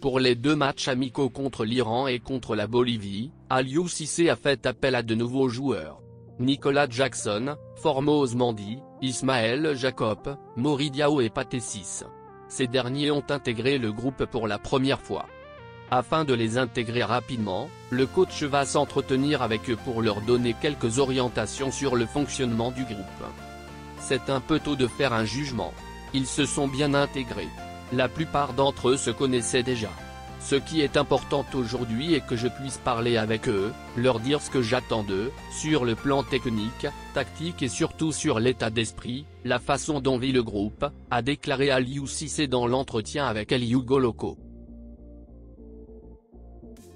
Pour les deux matchs amicaux contre l'Iran et contre la Bolivie, Aliou Cissé a fait appel à de nouveaux joueurs. Nicolas Jackson, Formose Mendy, Ismaël Jacob, Mori Diao et Pathé Ciss. Ces derniers ont intégré le groupe pour la première fois. Afin de les intégrer rapidement, le coach va s'entretenir avec eux pour leur donner quelques orientations sur le fonctionnement du groupe. C'est un peu tôt de faire un jugement. Ils se sont bien intégrés. La plupart d'entre eux se connaissaient déjà. Ce qui est important aujourd'hui est que je puisse parler avec eux, leur dire ce que j'attends d'eux, sur le plan technique, tactique et surtout sur l'état d'esprit, la façon dont vit le groupe, a déclaré Aliou Cissé dans l'entretien avec El Hugo Loco.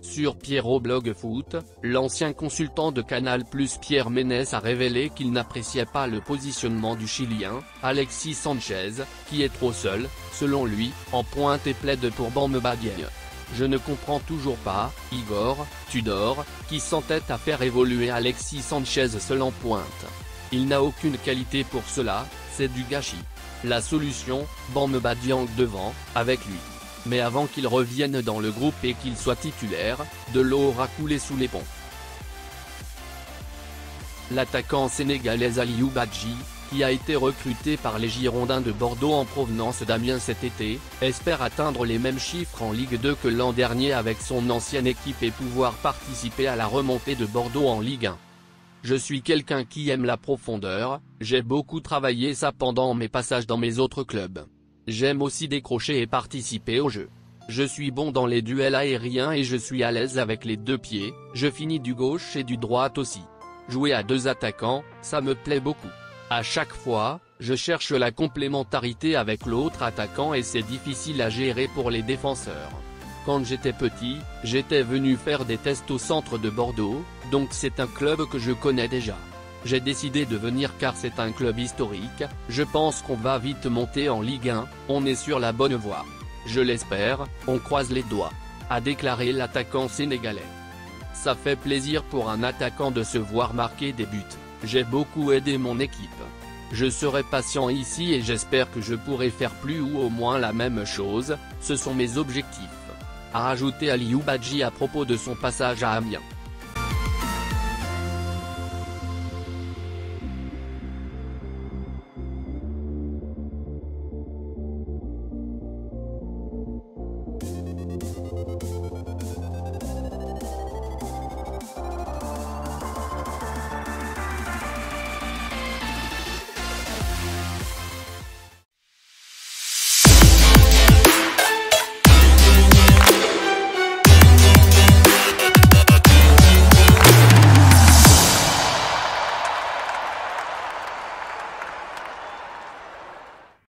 Sur Pierrot Blog Foot, l'ancien consultant de Canal+ Pierre Ménès a révélé qu'il n'appréciait pas le positionnement du Chilien, Alexis Sanchez, qui est trop seul, selon lui, en pointe et plaide pour Bamba Dieng. Je ne comprends toujours pas, Igor Tudor, qui s'entête à faire évoluer Alexis Sanchez seul en pointe. Il n'a aucune qualité pour cela, c'est du gâchis. La solution, Bamba Dieng devant, avec lui. Mais avant qu'il revienne dans le groupe et qu'il soit titulaire, de l'eau aura coulé sous les ponts. L'attaquant sénégalais Aliou Badji, qui a été recruté par les Girondins de Bordeaux en provenance d'Amiens cet été, espère atteindre les mêmes chiffres en Ligue 2 que l'an dernier avec son ancienne équipe et pouvoir participer à la remontée de Bordeaux en Ligue 1. Je suis quelqu'un qui aime la profondeur, j'ai beaucoup travaillé ça pendant mes passages dans mes autres clubs. J'aime aussi décrocher et participer au jeu. Je suis bon dans les duels aériens et je suis à l'aise avec les deux pieds, je finis du gauche et du droit aussi. Jouer à deux attaquants, ça me plaît beaucoup. À chaque fois, je cherche la complémentarité avec l'autre attaquant et c'est difficile à gérer pour les défenseurs. Quand j'étais petit, j'étais venu faire des tests au centre de Bordeaux, donc c'est un club que je connais déjà. J'ai décidé de venir car c'est un club historique, je pense qu'on va vite monter en Ligue 1, on est sur la bonne voie. Je l'espère, on croise les doigts. A déclaré l'attaquant sénégalais. Ça fait plaisir pour un attaquant de se voir marquer des buts, j'ai beaucoup aidé mon équipe. Je serai patient ici et j'espère que je pourrai faire plus ou au moins la même chose, ce sont mes objectifs. A rajouté Aliou Badji à propos de son passage à Amiens.